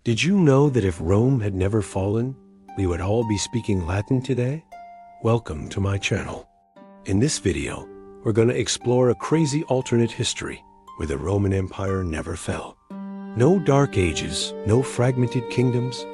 Did you know that if Rome had never fallen, we would all be speaking Latin today? Welcome to my channel. In this video, we're going to explore a crazy alternate history where the Roman Empire never fell. No dark ages, no fragmented kingdoms,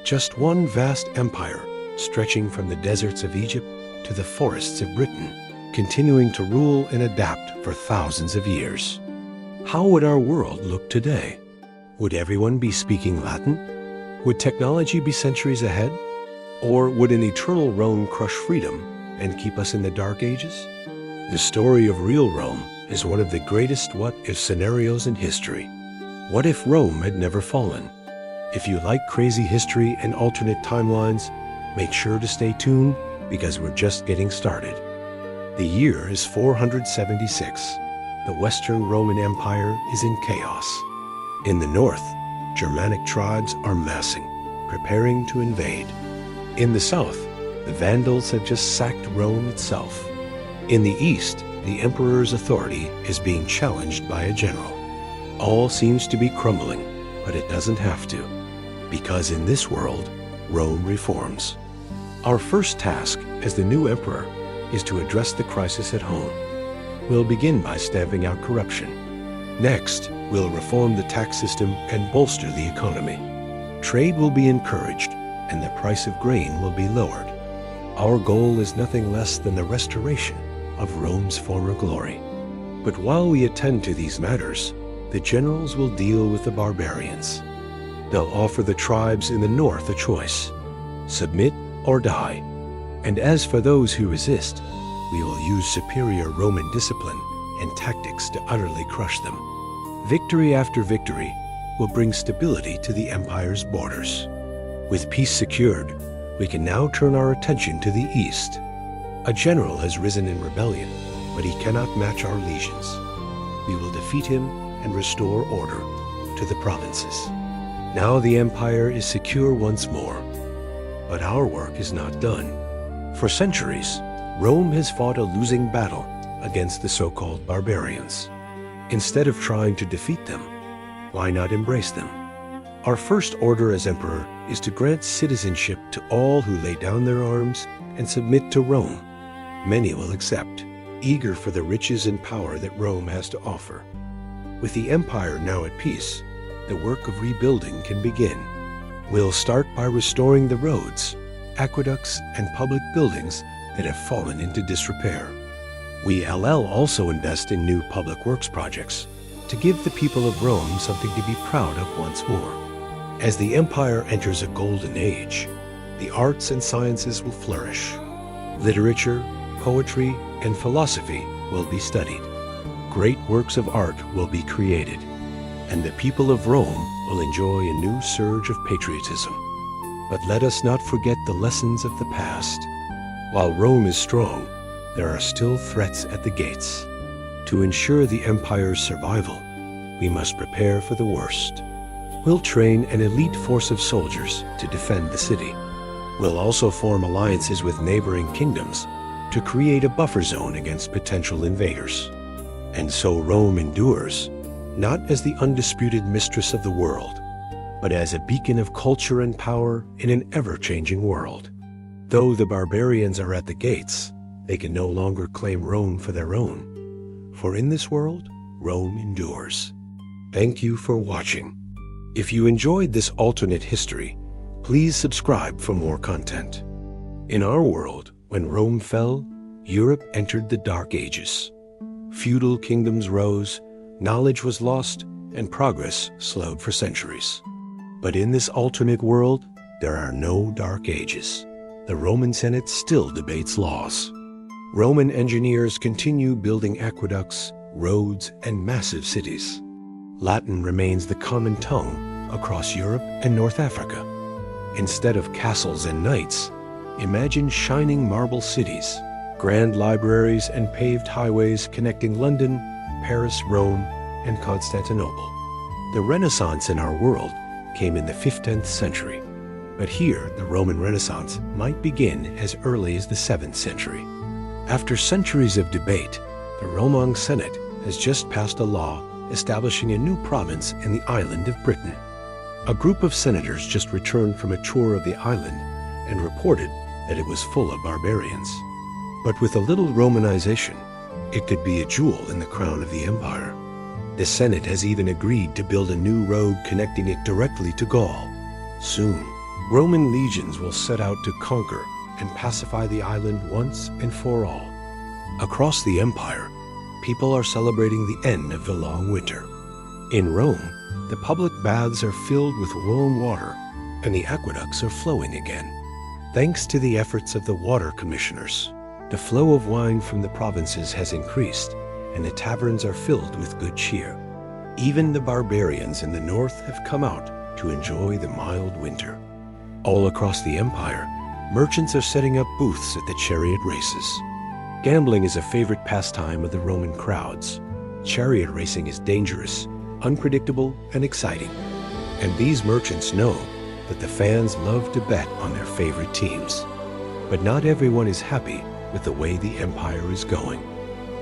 just one vast empire stretching from the deserts of Egypt to the forests of Britain, continuing to rule and adapt for thousands of years. How would our world look today? Would everyone be speaking Latin? Would technology be centuries ahead? Or would an eternal Rome crush freedom and keep us in the Dark Ages? The story of real Rome is one of the greatest what-if scenarios in history. What if Rome had never fallen? If you like crazy history and alternate timelines, make sure to stay tuned because we're just getting started. The year is 476. The Western Roman Empire is in chaos. In the north, Germanic tribes are massing, preparing to invade. In the south, the Vandals have just sacked Rome itself. In the east, the emperor's authority is being challenged by a general. All seems to be crumbling, but it doesn't have to, because in this world, Rome reforms. Our first task as the new emperor is to address the crisis at home. We'll begin by stamping out corruption. Next, we'll reform the tax system and bolster the economy. Trade will be encouraged, and the price of grain will be lowered. Our goal is nothing less than the restoration of Rome's former glory. But while we attend to these matters, the generals will deal with the barbarians. They'll offer the tribes in the north a choice: submit or die. And as for those who resist, we will use superior Roman discipline and tactics to utterly crush them. Victory after victory will bring stability to the empire's borders. With peace secured, we can now turn our attention to the east. A general has risen in rebellion, but he cannot match our legions. We will defeat him and restore order to the provinces. Now the empire is secure once more. But our work is not done. For centuries, Rome has fought a losing battle against the so-called barbarians. Instead of trying to defeat them, why not embrace them? Our first order as emperor is to grant citizenship to all who lay down their arms and submit to Rome. Many will accept, eager for the riches and power that Rome has to offer. With the empire now at peace, the work of rebuilding can begin. We'll start by restoring the roads, aqueducts, and public buildings that have fallen into disrepair. We'll also invest in new public works projects to give the people of Rome something to be proud of once more. As the empire enters a golden age, the arts and sciences will flourish. Literature, poetry, and philosophy will be studied. Great works of art will be created, and the people of Rome will enjoy a new surge of patriotism. But let us not forget the lessons of the past. While Rome is strong, there are still threats at the gates. To ensure the empire's survival, we must prepare for the worst. We'll train an elite force of soldiers to defend the city. We'll also form alliances with neighboring kingdoms to create a buffer zone against potential invaders. And so Rome endures, not as the undisputed mistress of the world, but as a beacon of culture and power in an ever-changing world. Though the barbarians are at the gates, they can no longer claim Rome for their own. For in this world, Rome endures. Thank you for watching. If you enjoyed this alternate history, please subscribe for more content. In our world, when Rome fell, Europe entered the Dark Ages. Feudal kingdoms rose, knowledge was lost, and progress slowed for centuries. But in this alternate world, there are no Dark Ages. The Roman Senate still debates laws. Roman engineers continue building aqueducts, roads, and massive cities. Latin remains the common tongue across Europe and North Africa. Instead of castles and knights, imagine shining marble cities, grand libraries, and paved highways connecting London, Paris, Rome, and Constantinople. The Renaissance in our world came in the 15th century, but here the Roman Renaissance might begin as early as the 7th century. After centuries of debate, the Roman Senate has just passed a law establishing a new province in the island of Britain. A group of senators just returned from a tour of the island and reported that it was full of barbarians. But with a little Romanization, it could be a jewel in the crown of the empire. The Senate has even agreed to build a new road connecting it directly to Gaul. Soon, Roman legions will set out to conquer and pacify the island once and for all. Across the empire, people are celebrating the end of the long winter. In Rome, the public baths are filled with warm water and the aqueducts are flowing again. Thanks to the efforts of the water commissioners, the flow of wine from the provinces has increased and the taverns are filled with good cheer. Even the barbarians in the north have come out to enjoy the mild winter. All across the empire, merchants are setting up booths at the chariot races. Gambling is a favorite pastime of the Roman crowds. Chariot racing is dangerous, unpredictable, and exciting. And these merchants know that the fans love to bet on their favorite teams. But not everyone is happy with the way the empire is going.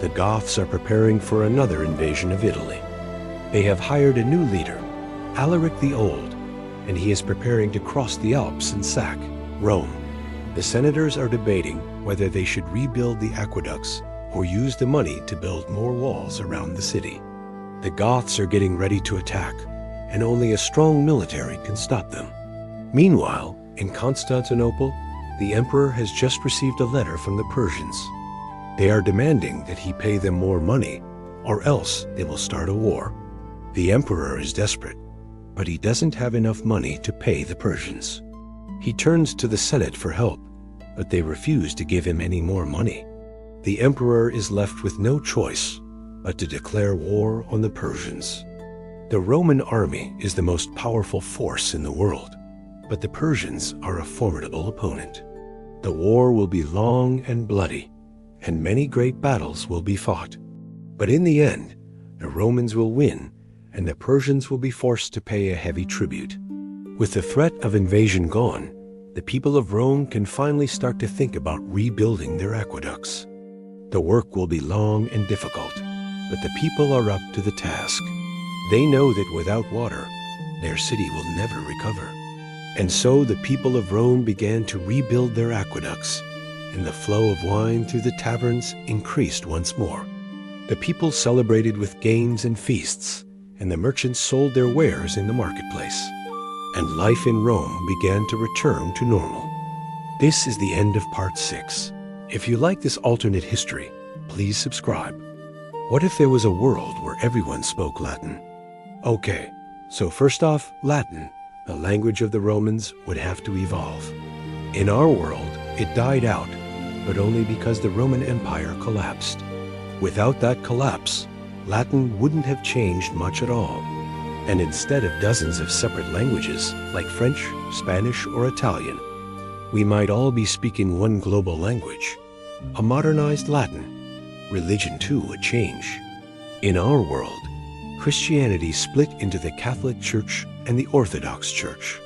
The Goths are preparing for another invasion of Italy. They have hired a new leader, Alaric the Old, and he is preparing to cross the Alps and sack Rome. The senators are debating whether they should rebuild the aqueducts or use the money to build more walls around the city. The Goths are getting ready to attack, and only a strong military can stop them. Meanwhile, in Constantinople, the emperor has just received a letter from the Persians. They are demanding that he pay them more money, or else they will start a war. The emperor is desperate, but he doesn't have enough money to pay the Persians. He turns to the Senate for help, but they refuse to give him any more money. The emperor is left with no choice but to declare war on the Persians. The Roman army is the most powerful force in the world, but the Persians are a formidable opponent. The war will be long and bloody, and many great battles will be fought. But in the end, the Romans will win, and the Persians will be forced to pay a heavy tribute. With the threat of invasion gone, the people of Rome can finally start to think about rebuilding their aqueducts. The work will be long and difficult, but the people are up to the task. They know that without water, their city will never recover. And so the people of Rome began to rebuild their aqueducts, and the flow of wine through the taverns increased once more. The people celebrated with games and feasts, and the merchants sold their wares in the marketplace. And life in Rome began to return to normal. This is the end of part 6. If you like this alternate history, please subscribe. What if there was a world where everyone spoke Latin? Okay, so first off, Latin, the language of the Romans, would have to evolve. In our world, it died out, but only because the Roman Empire collapsed. Without that collapse, Latin wouldn't have changed much at all. And instead of dozens of separate languages, like French, Spanish, or Italian, we might all be speaking one global language, a modernized Latin. Religion, too, would change. In our world, Christianity split into the Catholic Church and the Orthodox Church.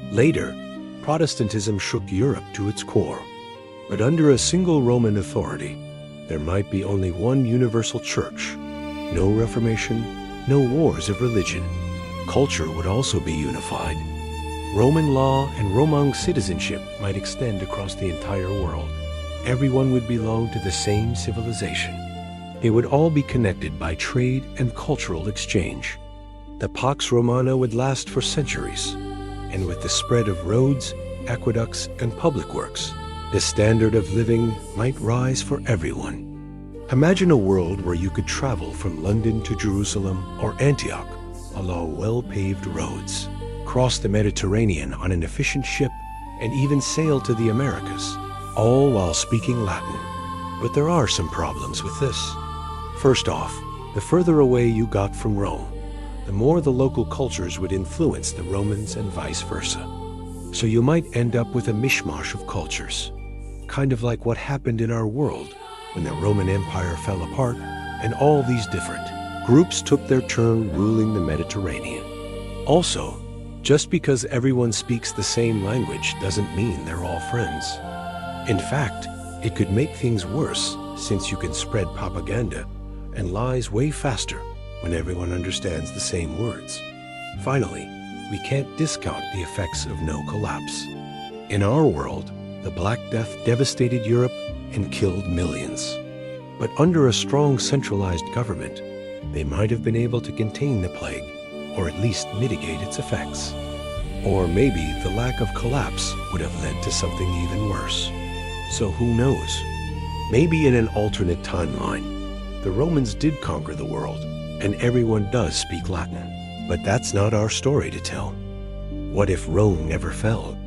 Later, Protestantism shook Europe to its core. But under a single Roman authority, there might be only one universal church. No Reformation, no wars of religion. Culture would also be unified. Roman law and Roman citizenship might extend across the entire world. Everyone would belong to the same civilization. They would all be connected by trade and cultural exchange. The Pax Romana would last for centuries, and with the spread of roads, aqueducts, and public works, the standard of living might rise for everyone. Imagine a world where you could travel from London to Jerusalem or Antioch along well-paved roads, cross the Mediterranean on an efficient ship, and even sail to the Americas, all while speaking Latin. But there are some problems with this. First off, the further away you got from Rome, the more the local cultures would influence the Romans and vice versa. So you might end up with a mishmash of cultures, kind of like what happened in our world when the Roman Empire fell apart and all these different groups took their turn ruling the Mediterranean. Also, just because everyone speaks the same language doesn't mean they're all friends. In fact, it could make things worse since you can spread propaganda and lies way faster when everyone understands the same words. Finally, we can't discount the effects of no collapse. In our world, the Black Death devastated Europe and killed millions. But under a strong centralized government, they might have been able to contain the plague, or at least mitigate its effects. Or maybe the lack of collapse would have led to something even worse. So who knows? Maybe in an alternate timeline, the Romans did conquer the world, and everyone does speak Latin. But that's not our story to tell. What if Rome never fell?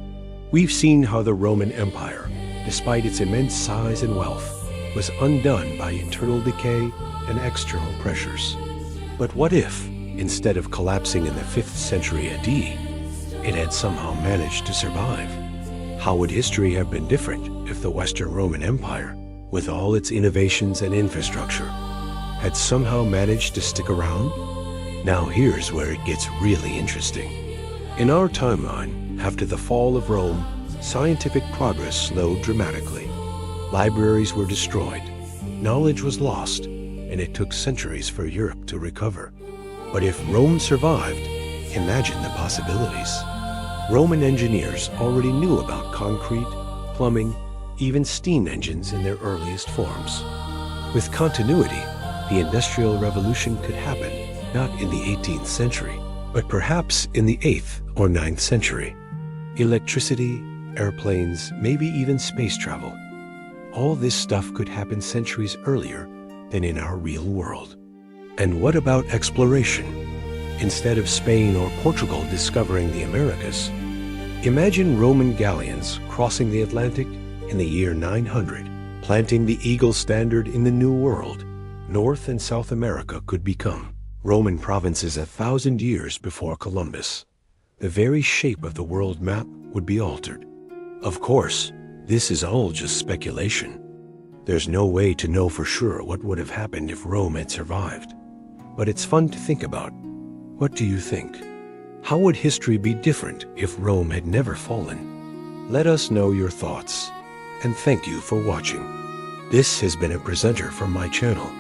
We've seen how the Roman Empire, despite its immense size and wealth, was undone by internal decay and external pressures. But what if, instead of collapsing in the 5th century AD, it had somehow managed to survive? How would history have been different if the Western Roman Empire, with all its innovations and infrastructure, had somehow managed to stick around? Now here's where it gets really interesting. In our timeline, after the fall of Rome, scientific progress slowed dramatically. Libraries were destroyed, knowledge was lost, and it took centuries for Europe to recover. But if Rome survived, imagine the possibilities. Roman engineers already knew about concrete, plumbing, even steam engines in their earliest forms. With continuity, the Industrial Revolution could happen, not in the 18th century, but perhaps in the 8th or 9th century. Electricity, airplanes, maybe even space travel. All this stuff could happen centuries earlier than in our real world. And what about exploration? Instead of Spain or Portugal discovering the Americas, imagine Roman galleons crossing the Atlantic in the year 900, planting the eagle standard in the New World. North and South America could become Roman provinces 1,000 years before Columbus. The very shape of the world map would be altered. Of course, this is all just speculation. There's no way to know for sure what would have happened if Rome had survived. But it's fun to think about. What do you think? How would history be different if Rome had never fallen? Let us know your thoughts. And thank you for watching. This has been a presenter from my channel.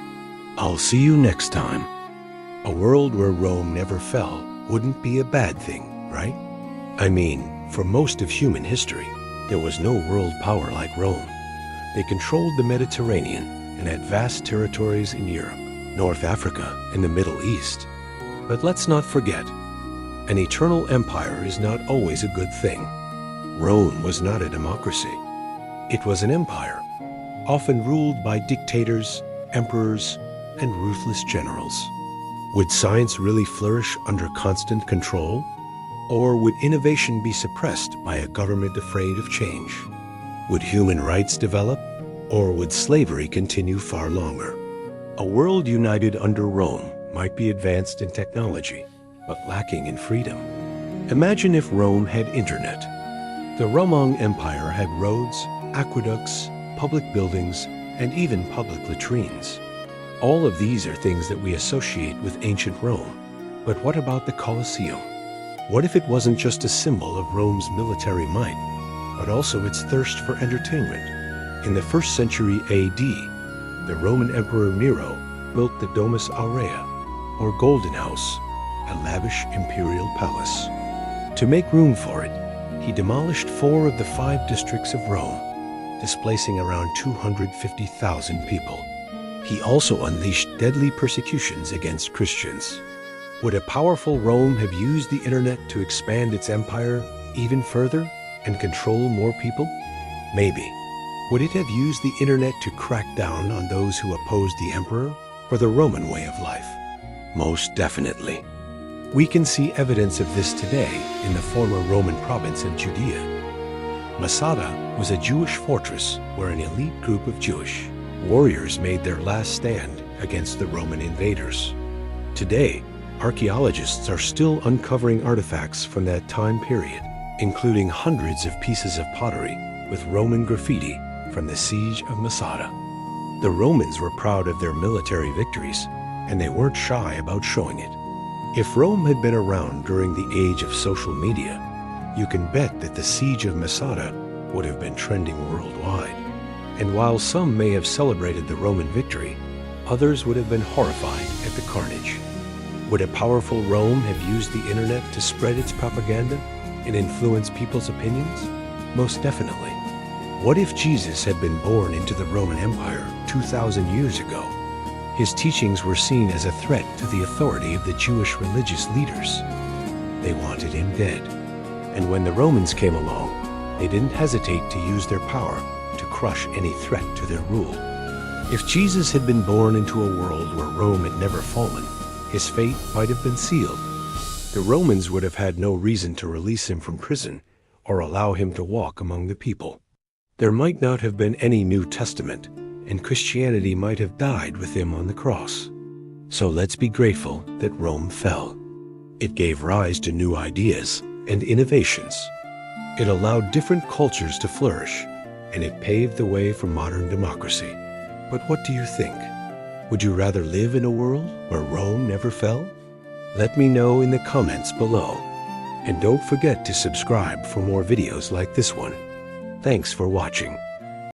I'll see you next time. A world where Rome never fell wouldn't be a bad thing, right? I mean, for most of human history, there was no world power like Rome. They controlled the Mediterranean and had vast territories in Europe, North Africa, and the Middle East. But let's not forget, an eternal empire is not always a good thing. Rome was not a democracy. It was an empire, often ruled by dictators, emperors, and ruthless generals. Would science really flourish under constant control? Or would innovation be suppressed by a government afraid of change? Would human rights develop? Or would slavery continue far longer? A world united under Rome might be advanced in technology, but lacking in freedom. Imagine if Rome had internet. The Roman Empire had roads, aqueducts, public buildings, and even public latrines. All of these are things that we associate with ancient Rome. But what about the Colosseum? What if it wasn't just a symbol of Rome's military might, but also its thirst for entertainment? In the 1st century AD, the Roman Emperor Nero built the Domus Aurea, or Golden House, a lavish imperial palace. To make room for it, he demolished 4 of the 5 districts of Rome, displacing around 250,000 people. He also unleashed deadly persecutions against Christians. Would a powerful Rome have used the internet to expand its empire even further and control more people? Maybe. Would it have used the internet to crack down on those who opposed the emperor or the Roman way of life? Most definitely. We can see evidence of this today in the former Roman province of Judea. Masada was a Jewish fortress where an elite group of Jewish warriors made their last stand against the Roman invaders. Today, archaeologists are still uncovering artifacts from that time period, including hundreds of pieces of pottery with Roman graffiti from the siege of Masada. The Romans were proud of their military victories, and they weren't shy about showing it. If Rome had been around during the age of social media, you can bet that the siege of Masada would have been trending worldwide. And while some may have celebrated the Roman victory, others would have been horrified at the carnage. Would a powerful Rome have used the internet to spread its propaganda and influence people's opinions? Most definitely. What if Jesus had been born into the Roman Empire 2,000 years ago? His teachings were seen as a threat to the authority of the Jewish religious leaders. They wanted him dead. And when the Romans came along, they didn't hesitate to use their power to crush any threat to their rule. If Jesus had been born into a world where Rome had never fallen, his fate might have been sealed. The Romans would have had no reason to release him from prison or allow him to walk among the people. There might not have been any New Testament, and Christianity might have died with him on the cross. So let's be grateful that Rome fell. It gave rise to new ideas and innovations. It allowed different cultures to flourish, and it paved the way for modern democracy. But what do you think? Would you rather live in a world where Rome never fell? Let me know in the comments below. And don't forget to subscribe for more videos like this one. Thanks for watching.